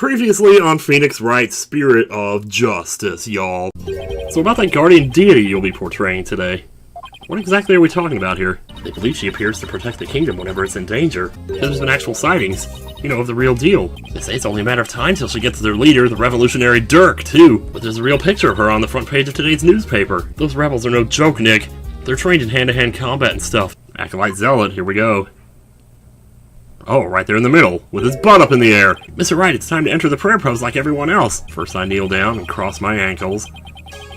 Previously on Phoenix Wright's Spirit of Justice, y'all. So about that guardian deity you'll be portraying today. What exactly are we talking about here? They believe she appears to protect the kingdom whenever it's in danger. There's been actual sightings, of the real deal. They say it's only a matter of time till she gets their leader, the revolutionary Dirk, too. But there's a real picture of her on the front page of today's newspaper. Those rebels are no joke, Nick. They're trained in hand-to-hand combat and stuff. Acolyte Zealot, here we go. Oh, right there in the middle, with his butt up in the air. Mr. Wright, it's time to enter the prayer pose like everyone else. First I kneel down and cross my ankles,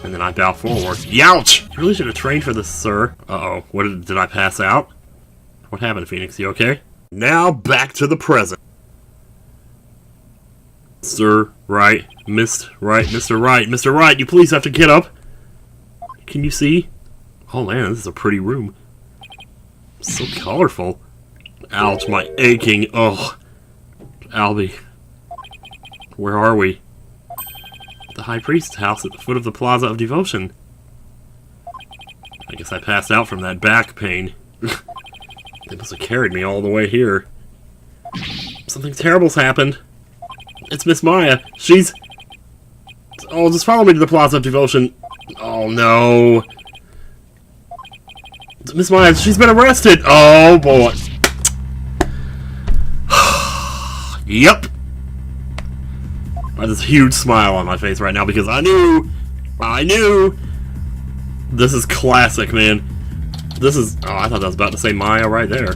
and then I bow forward. Youch! You really should have trained for this, sir. Uh-oh, did I pass out? What happened, Phoenix? You okay? Now back to the present. Sir Wright, Mr. Wright, you please have to get up. Can you see? Oh man, this is a pretty room. So colorful. Ouch, my aching. Oh. Albie. Where are we? The High Priest's house at the foot of the Plaza of Devotion. I guess I passed out from that back pain. They must have carried me all the way here. Something terrible's happened. It's Miss Maya. She's... Oh, just follow me to the Plaza of Devotion. Oh, no. Miss Maya, she's been arrested. Oh, boy. Yep. I have this huge smile on my face right now because I knew. This is classic, man. This is... Oh, I thought I was about to say Maya right there.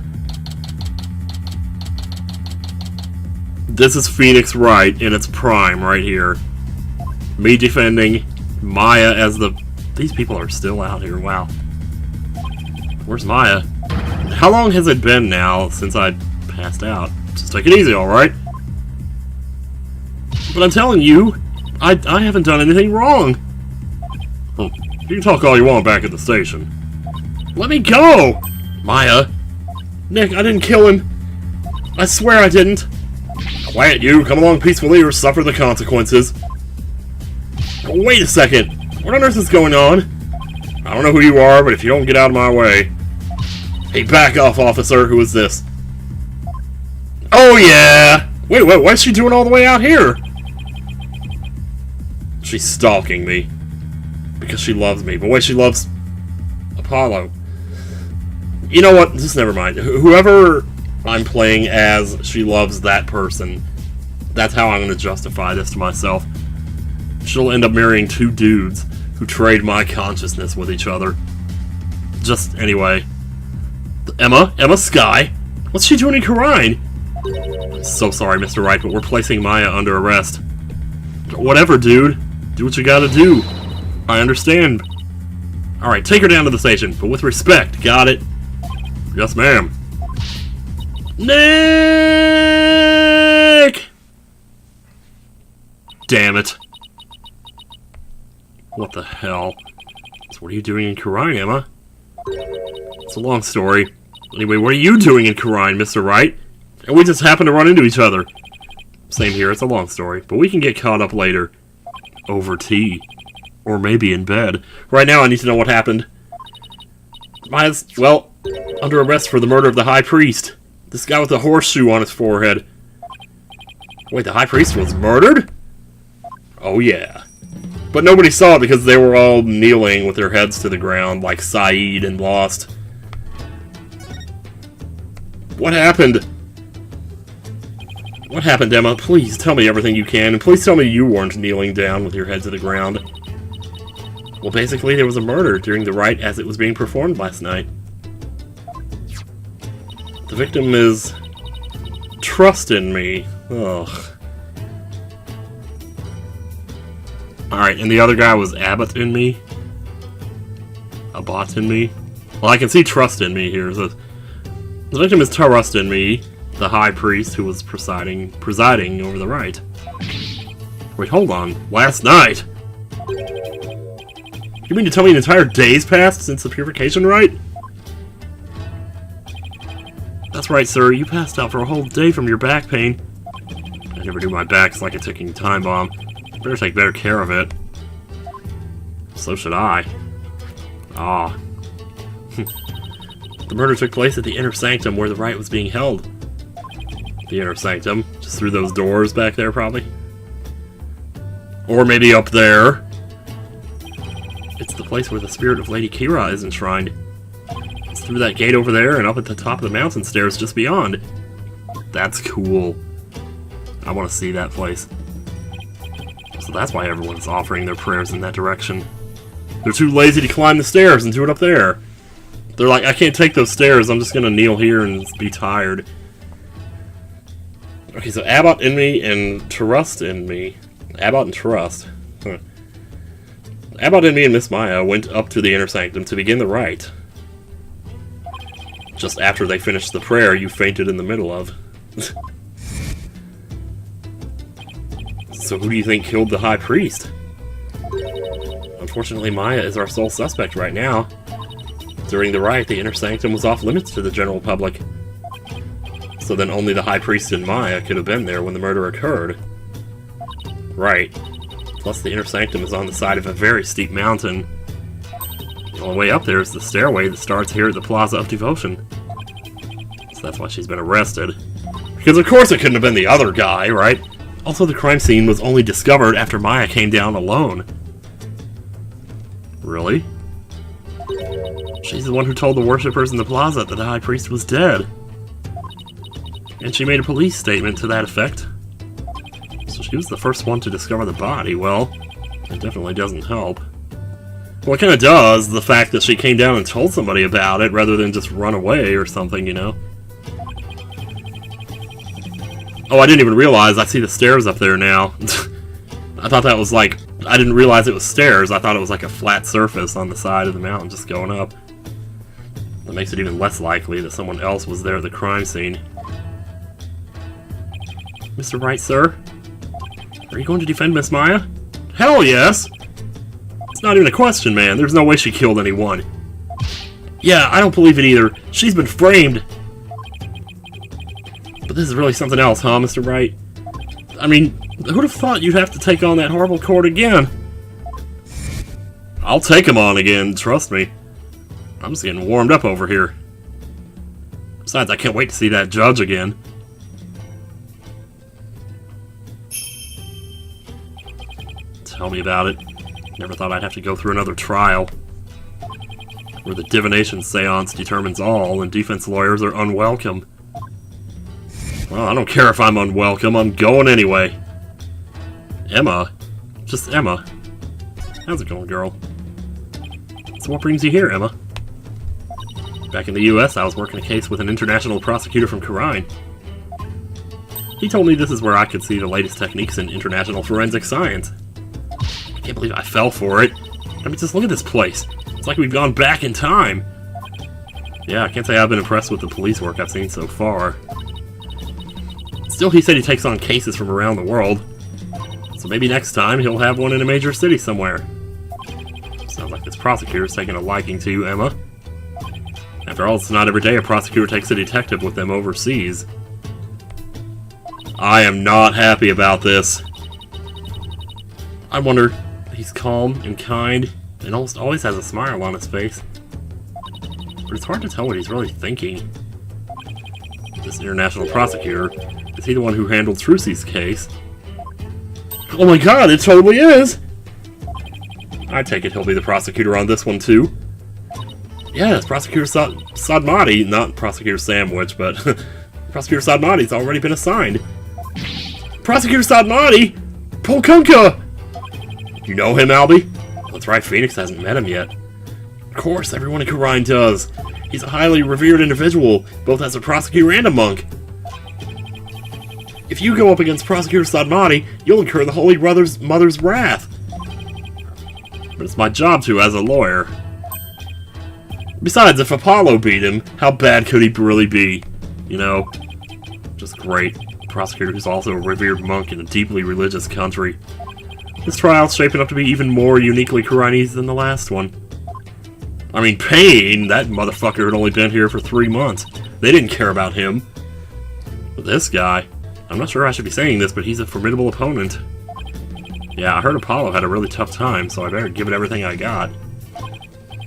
This is Phoenix Wright in its prime right here. Me defending Maya as the... These people are still out here, wow. Where's Maya? How long has it been now since I passed out? Just take it easy, alright? But I'm telling you, I haven't done anything wrong. You can talk all you want back at the station. Let me go! Maya. Nick, I didn't kill him. I swear I didn't. Quiet, you. Come along peacefully or suffer the consequences. Wait a second. What on earth is going on? I don't know who you are, but if you don't get out of my way... Hey, back off, officer. Who is this? Oh, yeah! Wait, what's she doing all the way out here? She's stalking me. Because she loves me. But wait, she loves... Apollo. You know what? Just never mind. Whoever I'm playing as, she loves that person. That's how I'm going to justify this to myself. She'll end up marrying two dudes who trade my consciousness with each other. Just, anyway. Emma Sky? What's she doing in Karine? I'm so sorry, Mr. Wright, but we're placing Maya under arrest. Whatever, dude. Do what you gotta do. I understand. Alright, take her down to the station, but with respect, got it? Yes, ma'am. Nick! Damn it. What the hell? So what are you doing in Karine, Emma? It's a long story. Anyway, what are you doing in Karine, Mr. Wright? And we just happened to run into each other. Same here, it's a long story, but we can get caught up later. Over tea. Or maybe in bed. Right now I need to know what happened. Maya's, well, under arrest for the murder of the High Priest. This guy with the horseshoe on his forehead. Wait, the High Priest was murdered? Oh yeah. But nobody saw it because they were all kneeling with their heads to the ground like Saeed in Lost. What happened? What happened, Emma? Please tell me everything you can, and please tell me you weren't kneeling down with your head to the ground. Well, basically, there was a murder during the rite as it was being performed last night. The victim is... Trust in me. Ugh. Alright, and the other guy was Abbott in me? Abbott in me? Well, I can see trust in me here. The victim is Trust in me, the High Priest who was presiding over the rite. Wait, hold on. Last night? You mean to tell me an entire day's passed since the purification rite? That's right, sir. You passed out for a whole day from your back pain. I never do my back. It's like a ticking time bomb. Better take better care of it. So should I. Ah. The murder took place at the inner sanctum where the rite was being held. The inner sanctum? Just through those doors back there, probably? Or maybe up there. It's the place where the spirit of Lady Kira is enshrined. It's through that gate over there and up at the top of the mountain stairs just beyond. That's cool. I want to see that place. So that's why everyone's offering their prayers in that direction. They're too lazy to climb the stairs and do it up there. They're like, I can't take those stairs, I'm just gonna kneel here and be tired. Okay, so Abbott in me and Trust in me. Abbott and Trust. Huh. Abbott in me and Miss Maya went up to the inner sanctum to begin the rite. Just after they finished the prayer you fainted in the middle of. So who do you think killed the High Priest? Unfortunately, Maya is our sole suspect right now. During the rite, the inner sanctum was off limits to the general public. So then only the High Priest and Maya could have been there when the murder occurred. Right. Plus the inner sanctum is on the side of a very steep mountain. The only way up there is the stairway that starts here at the Plaza of Devotion. So that's why she's been arrested. Because of course it couldn't have been the other guy, right? Also, the crime scene was only discovered after Maya came down alone. Really? She's the one who told the worshippers in the plaza that the High Priest was dead. And she made a police statement to that effect. So she was the first one to discover the body. Well, that definitely doesn't help. Well, it kind of does, the fact that she came down and told somebody about it rather than just run away or something, you know? Oh, I didn't even realize I see the stairs up there now. I thought that was like... I didn't realize it was stairs. I thought it was like a flat surface on the side of the mountain just going up. That makes it even less likely that someone else was there at the crime scene. Mr. Wright, sir? Are you going to defend Miss Maya? Hell yes! It's not even a question, man. There's no way she killed anyone. Yeah, I don't believe it either. She's been framed. But this is really something else, huh, Mr. Wright? I mean, who'd have thought you'd have to take on that horrible court again? I'll take him on again, trust me. I'm just getting warmed up over here. Besides, I can't wait to see that judge again. Tell me about it. Never thought I'd have to go through another trial. Where the divination seance determines all, and defense lawyers are unwelcome. Well, I don't care if I'm unwelcome, I'm going anyway. Emma? Just Emma. How's it going, girl? So what brings you here, Emma? Back in the US, I was working a case with an international prosecutor from Khura'in. He told me this is where I could see the latest techniques in international forensic science. I can't believe I fell for it. I mean, just look at this place. It's like we've gone back in time. Yeah, I can't say I've been impressed with the police work I've seen so far. Still, he said he takes on cases from around the world. So maybe next time he'll have one in a major city somewhere. Sounds like this prosecutor's taking a liking to you, Emma. After all, it's not every day a prosecutor takes a detective with them overseas. I am not happy about this. I wonder, he's calm and kind, and almost always has a smile on his face. But it's hard to tell what he's really thinking. This international prosecutor, is he the one who handled Trucy's case? Oh my god, it totally is! I take it he'll be the prosecutor on this one too. Yes, Prosecutor Sadmati, not Prosecutor Sandwich, but Prosecutor Sadmati's already been assigned. Prosecutor Sadmati? Polkunka! You know him, Albie? That's right, Phoenix hasn't met him yet. Of course, everyone in Khura'in does. He's a highly revered individual, both as a prosecutor and a monk. If you go up against Prosecutor Sadmati, you'll incur the Holy Mother's wrath. But it's my job to, as a lawyer. Besides, if Apollo beat him, how bad could he really be? You know? Just great. Prosecutor who's also a revered monk in a deeply religious country. This trial's shaping up to be even more uniquely Khura'inese than the last one. I mean, Payne, that motherfucker had only been here for 3 months. They didn't care about him. But this guy... I'm not sure I should be saying this, but he's a formidable opponent. Yeah, I heard Apollo had a really tough time, so I better give it everything I got.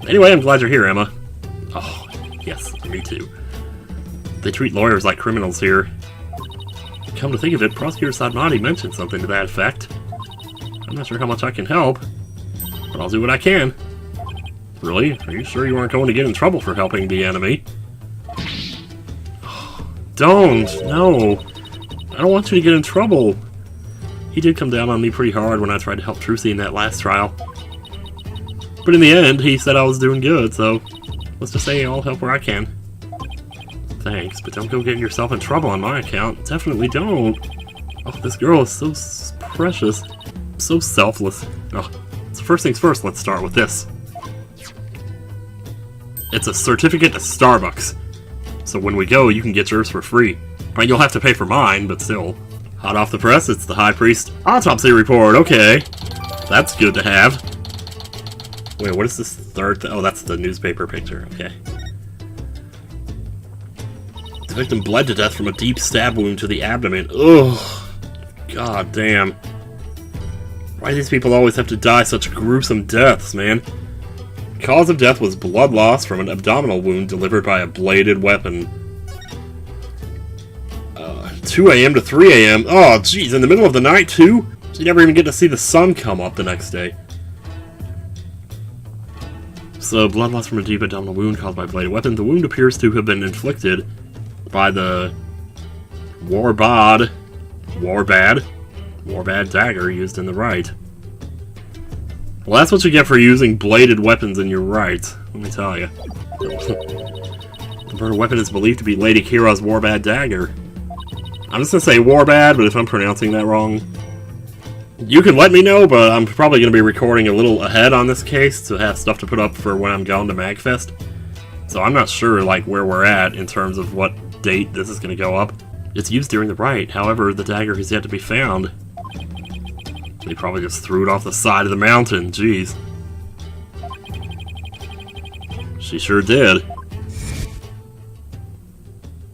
Anyway, I'm glad you're here, Emma. Oh, yes, me too. They treat lawyers like criminals here. Come to think of it, Prosecutor Sadmati mentioned something to that effect. I'm not sure how much I can help, but I'll do what I can. Really? Are you sure you aren't going to get in trouble for helping the enemy? Don't! No! I don't want you to get in trouble! He did come down on me pretty hard when I tried to help Trucy in that last trial. But in the end, he said I was doing good, so let's just say I'll help where I can. Thanks, but don't go getting yourself in trouble on my account. Definitely don't! Oh, this girl is so precious. So selfless. Oh, so first things first, let's start with this. It's a certificate to Starbucks. So when we go, you can get yours for free. I mean, you'll have to pay for mine, but still. Hot off the press, it's the High Priest autopsy report. Okay. That's good to have. Wait, what is this third oh, that's the newspaper picture. Okay. The victim bled to death from a deep stab wound to the abdomen. Ugh. God damn. Why do these people always have to die such gruesome deaths, man? Cause of death was blood loss from an abdominal wound delivered by a bladed weapon. 2 a.m. to 3 a.m. Oh, jeez, in the middle of the night, too? So you never even get to see the sun come up the next day. So, blood loss from a deep abdominal wound caused by a bladed weapon. The wound appears to have been inflicted by the Warbad dagger used in the Wright. Well, that's what you get for using bladed weapons in your Wright, let me tell you. The murder weapon is believed to be Lady Kira's Warbad dagger. I'm just gonna say Warbad, but if I'm pronouncing that wrong, you can let me know, but I'm probably gonna be recording a little ahead on this case to have stuff to put up for when I'm going to MagFest. So I'm not sure, like, where we're at in terms of what date this is gonna go up. It's used during the Wright, however, the dagger has yet to be found. They probably just threw it off the side of the mountain, jeez. She sure did.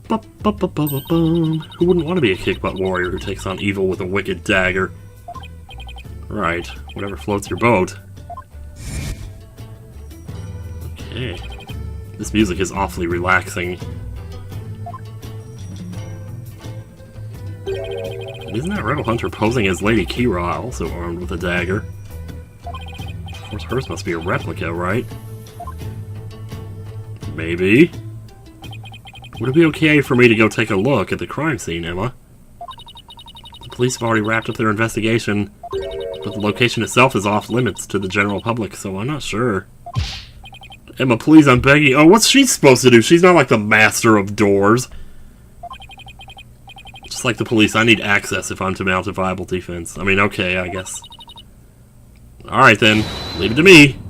Who wouldn't want to be a kick-butt warrior who takes on evil with a wicked dagger? Right, whatever floats your boat. Okay. This music is awfully relaxing. Isn't that Rebel Hunter posing as Lady Kira, also armed with a dagger? Of course, hers must be a replica, right? Maybe. Would it be okay for me to go take a look at the crime scene, Emma? The police have already wrapped up their investigation, but the location itself is off limits to the general public, so I'm not sure. Emma, please, I'm begging. Oh, what's she supposed to do? She's not like the master of doors. Just like the police, I need access if I'm to mount a viable defense. I mean, okay, I guess. Alright then, leave it to me.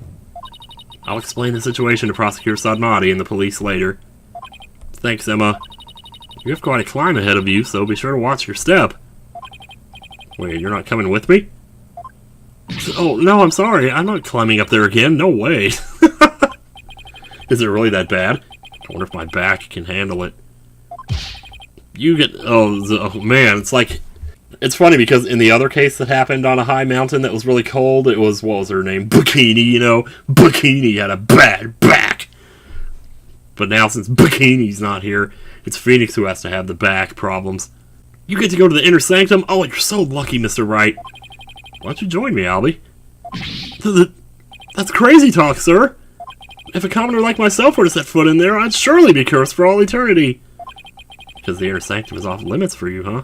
I'll explain the situation to Prosecutor Sadmati and the police later. Thanks, Emma. You have quite a climb ahead of you, so be sure to watch your step. Wait, you're not coming with me? Oh, no, I'm sorry. I'm not climbing up there again. No way. Is it really that bad? I wonder if my back can handle it. You get... Oh, man, it's like... It's funny because in the other case that happened on a high mountain that was really cold, it was, what was her name? Bikini, you know? Bikini had a bad back. But now since Bikini's not here, it's Phoenix who has to have the back problems. You get to go to the inner sanctum? Oh, you're so lucky, Mr. Wright. Why don't you join me, Albie? That's crazy talk, sir. If a commoner like myself were to set foot in there, I'd surely be cursed for all eternity. Because the inner sanctum is off limits for you, huh?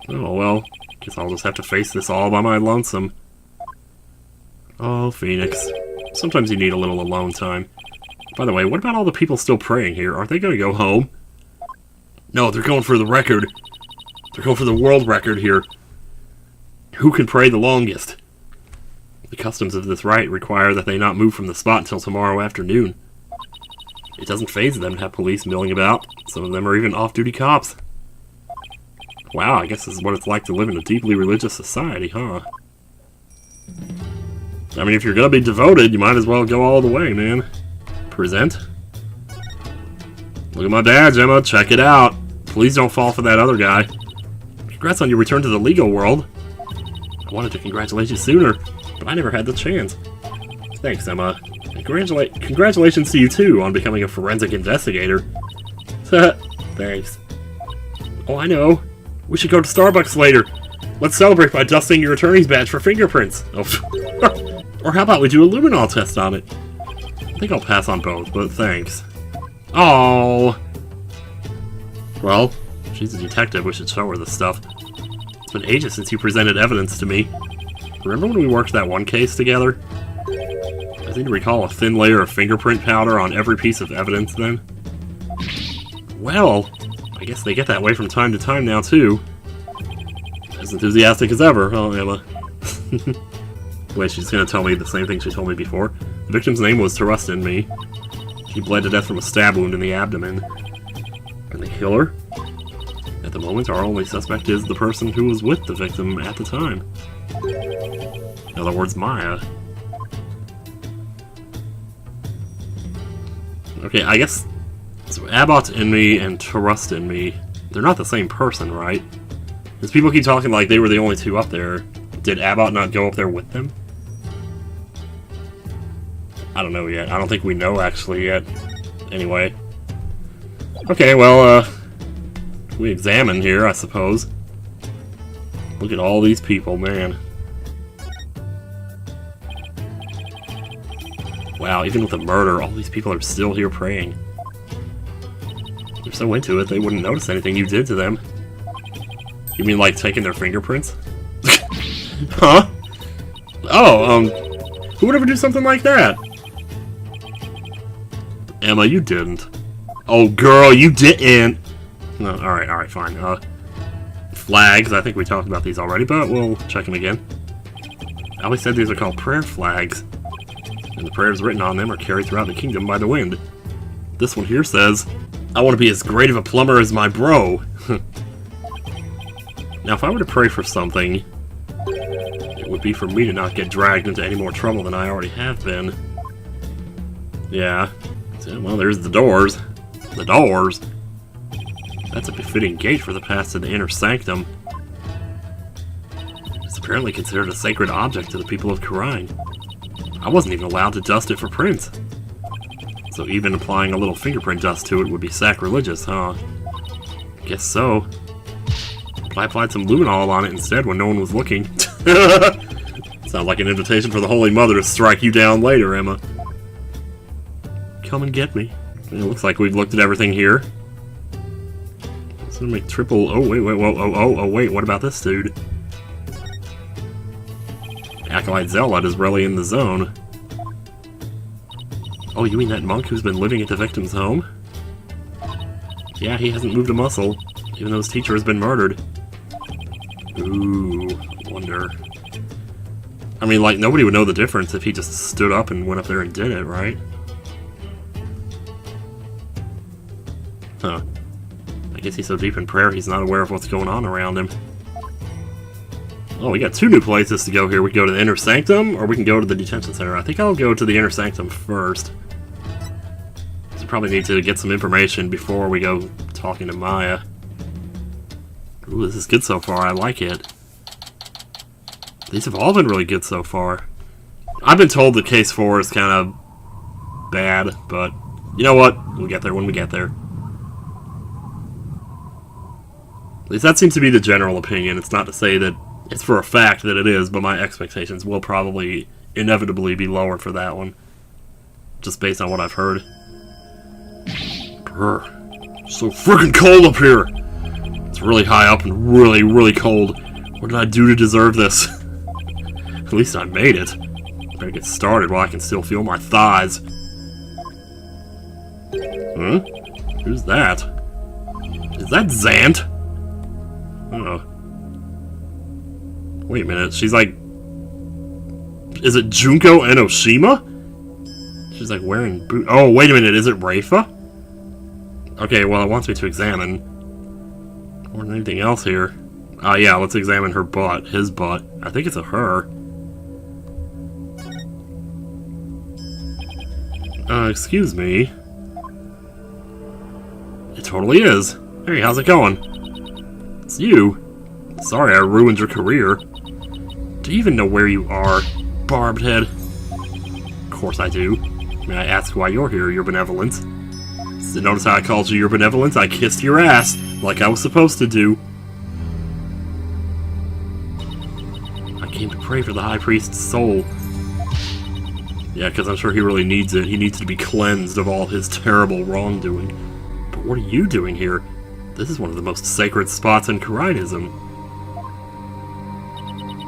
Oh, well, guess I'll just have to face this all by my lonesome. Oh, Phoenix. Sometimes you need a little alone time. By the way, what about all the people still praying here? Aren't they going to go home? No, they're going for the record. They're going for the world record here. Who can pray the longest? The customs of this rite require that they not move from the spot until tomorrow afternoon. It doesn't faze them to have police milling about. Some of them are even off-duty cops. Wow, I guess this is what it's like to live in a deeply religious society, huh? I mean, if you're gonna be devoted, you might as well go all the way, man. Present. Look at my badge, Emma. Check it out. Please don't fall for that other guy. Congrats on your return to the legal world. I wanted to congratulate you sooner, but I never had the chance. Thanks, Emma. And congratulations to you, too, on becoming a forensic investigator. Thanks. Oh, I know. We should go to Starbucks later. Let's celebrate by dusting your attorney's badge for fingerprints. Oh. Or how about we do a luminol test on it? I think I'll pass on both, but thanks. Oh. Well, she's a detective. We should show her this stuff. It's been ages since you presented evidence to me. Remember when we worked that one case together? I seem to recall a thin layer of fingerprint powder on every piece of evidence then. Well, I guess they get that way from time to time now, too. As enthusiastic as ever, huh, Emma? Wait, she's gonna tell me the same thing she told me before. The victim's name was Trust in Me. She bled to death from a stab wound in the abdomen. And the killer? At the moment, our only suspect is the person who was with the victim at the time. In other words, Maya. Okay, I guess... So Abbott in me and Trust in Me, they're not the same person, right? Because people keep talking like they were the only two up there. Did Abbott not go up there with them? I don't know yet. I don't think we know actually yet. Anyway. Okay, well, we examine here, I suppose. Look at all these people, man. Wow, even with the murder, all these people are still here praying. They're so into it, they wouldn't notice anything you did to them. You mean like taking their fingerprints? Huh? Oh, who would ever do something like that? Emma, you didn't. Oh, girl, you didn't! No, alright, fine. Flags, I think we talked about these already, but we'll check them again. Ali said these are called prayer flags, and the prayers written on them are carried throughout the kingdom by the wind. This one here says, I want to be as great of a plumber as my bro. Now, if I were to pray for something, it would be for me to not get dragged into any more trouble than I already have been. Yeah. So, well, there's the doors. The doors? That's a befitting gate for the path to the inner sanctum. It's apparently considered a sacred object to the people of Khura'in. I wasn't even allowed to dust it for prints. So even applying a little fingerprint dust to it would be sacrilegious, huh? Guess so. I applied some luminol on it instead when no one was looking. Sounds like an invitation for the Holy Mother to strike you down later, Emma. Come and get me. It looks like we've looked at everything here. Let's make triple... Oh, wait, wait, what about this dude? Acolyte Zealot is really in the zone. Oh, you mean that monk who's been living at the victim's home? Yeah, he hasn't moved a muscle, even though his teacher has been murdered. Ooh, wonder. I mean, like, nobody would know the difference if he just stood up and went up there and did it, right? Huh. I guess he's so deep in prayer he's not aware of what's going on around him. Oh, we got two new places to go here. We can go to the Inner Sanctum, or we can go to the Detention Center. I think I'll go to the Inner Sanctum first. So probably need to get some information before we go talking to Maya. Ooh, this is good so far. I like it. These have all been really good so far. I've been told that Case 4 is kind of bad, but you know what? We'll get there when we get there. At least that seems to be the general opinion. It's not to say that it's for a fact that it is, but my expectations will probably inevitably be lower for that one. Just based on what I've heard. Brr. So freaking cold up here! It's really high up and really, really cold. What did I do to deserve this? At least I made it. Better get started while I can still feel my thighs. Huh? Who's that? Is that Zant? Oh. Wait a minute, she's like... Is it Junko Enoshima? She's like wearing boot... Oh, wait a minute, is it Rayfa? Okay, well, it wants me to examine. More than anything else here. Yeah, let's examine her butt. His butt. I think it's a her. Excuse me. It totally is. Hey, how's it going? It's you. Sorry I ruined your career. Do you even know where you are, barbed head? Of course I do. May I ask why you're here, Your Benevolence? So notice how I called you Your Benevolence? I kissed your ass, like I was supposed to do. I came to pray for the High Priest's soul. Yeah, because I'm sure he really needs it. He needs to be cleansed of all his terrible wrongdoing. But what are you doing here? This is one of the most sacred spots in Kharinism.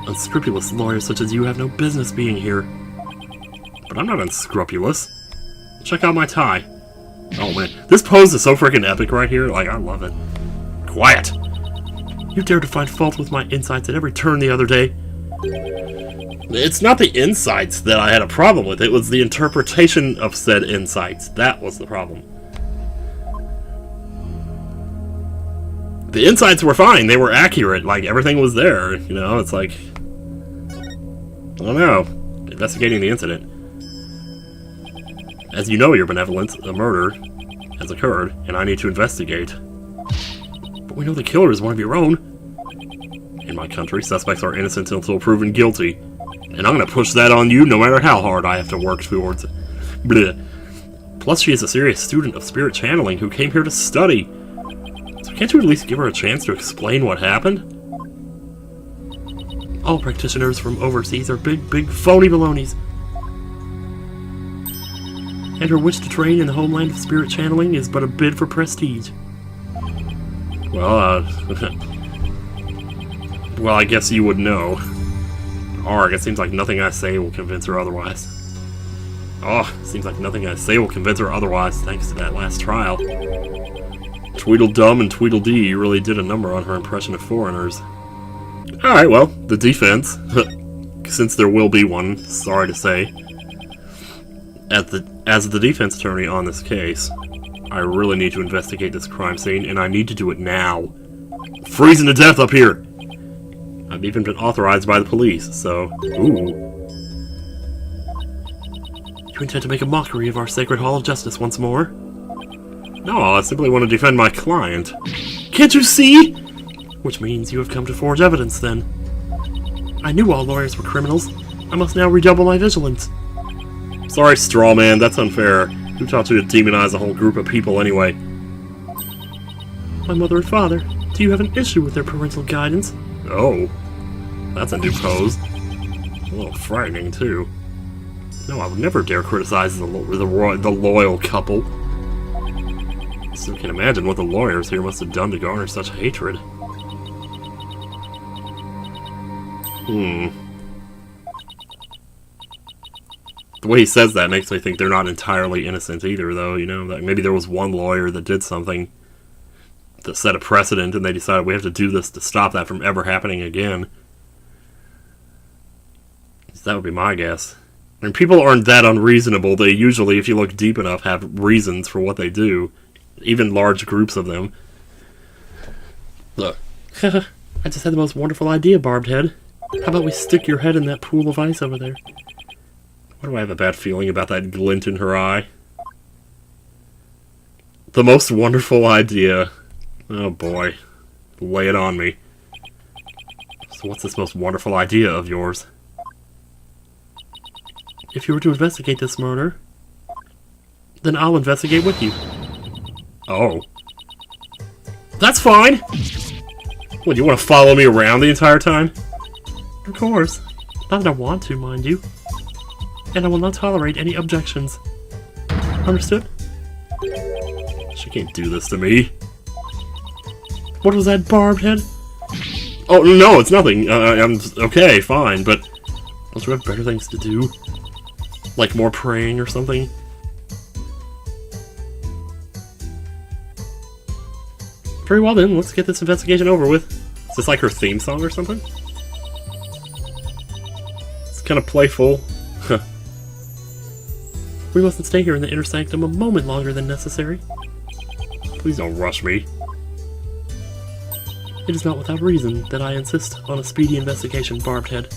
Unscrupulous lawyers such as you have no business being here. But I'm not unscrupulous. Check out my tie. Oh man, this pose is so freaking epic right here. Like, I love it. Quiet! You dared to find fault with my insights at every turn the other day. It's not the insights that I had a problem with. It was the interpretation of said insights. That was the problem. The insights were fine. They were accurate. Like, everything was there. You know, it's like... I don't know. Investigating the incident. As you know, Your Benevolence, a murder has occurred, and I need to investigate. But we know the killer is one of your own. In my country, suspects are innocent until proven guilty. And I'm gonna push that on you no matter how hard I have to work towards it. Bleh. Plus, she is a serious student of spirit channeling who came here to study. So can't you at least give her a chance to explain what happened? All practitioners from overseas are big phony balonies. And her wish to train in the homeland of spirit channeling is but a bid for prestige. Well, well, I guess you would know. Arg, it seems like nothing I say will convince her otherwise. Oh, seems like nothing I say will convince her otherwise, thanks to that last trial. Tweedledum and Tweedledee, you really did a number on her impression of foreigners. Alright, well, the defense, since there will be one, sorry to say. As the defense attorney on this case, I really need to investigate this crime scene, and I need to do it now. Freezing to death up here! I've even been authorized by the police, so... Ooh. You intend to make a mockery of our sacred hall of justice once more? No, I simply want to defend my client. Can't you see? Which means you have come to forge evidence, then. I knew all lawyers were criminals. I must now redouble my vigilance. Sorry, Strawman, that's unfair. Who taught you to demonize a whole group of people, anyway? My mother and father. Do you have an issue with their parental guidance? Oh, that's a new pose. A little frightening, too. No, I would never dare criticize the loyal couple. Still can't imagine what the lawyers here must have done to garner such hatred. The way he says that makes me think they're not entirely innocent either, though, you know? Like maybe there was one lawyer that did something that set a precedent, and they decided we have to do this to stop that from ever happening again. That would be my guess. I mean, people aren't that unreasonable. They usually, if you look deep enough, have reasons for what they do. Even large groups of them. Look. I just had the most wonderful idea, Barbed Head. How about we stick your head in that pool of ice over there? Why do I have a bad feeling about that glint in her eye? The most wonderful idea. Oh boy. Lay it on me. So what's this most wonderful idea of yours? If you were to investigate this murder, then I'll investigate with you. Oh. That's fine! What, you want to follow me around the entire time? Of course. Not that I want to, mind you. And I will not tolerate any objections. Understood? She can't do this to me. What was that, Barbed Head? Oh, no, it's nothing. I'm okay, fine, but don't you have better things to do? Like more praying or something? Very well then, let's get this investigation over with. Is this like her theme song or something? It's kind of playful. We mustn't stay here in the inner sanctum a moment longer than necessary. Please don't rush me. It is not without reason that I insist on a speedy investigation, Barbed Head.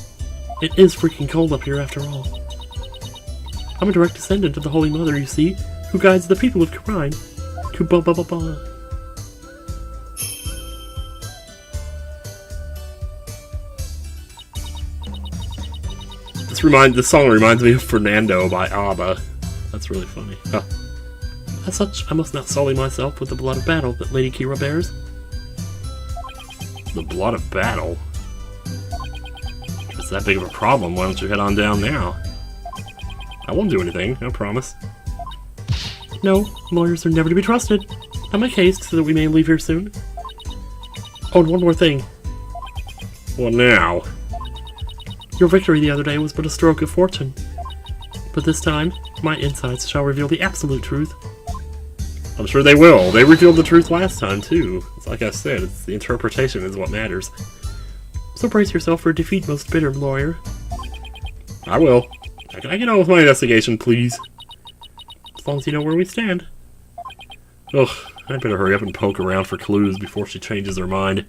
It is freaking cold up here after all. I'm a direct descendant of the Holy Mother, you see, who guides the people of Khurine to ba-ba-ba-ba. This song reminds me of Fernando by ABBA. That's really funny. Huh. As such, I must not sully myself with the blood of battle that Lady Kira bears. The blood of battle? Is that big of a problem, why don't you head on down now? I won't do anything, I promise. No, lawyers are never to be trusted. Now make haste so that we may leave here soon. Oh, and one more thing. What now? Your victory the other day was but a stroke of fortune. But this time, my insights shall reveal the absolute truth. I'm sure they will. They revealed the truth last time, too. It's like I said, it's the interpretation is what matters. So brace yourself for defeat, most bitter lawyer. I will. Can I get on with my investigation, please? As long as you know where we stand. Ugh, I'd better hurry up and poke around for clues before she changes her mind.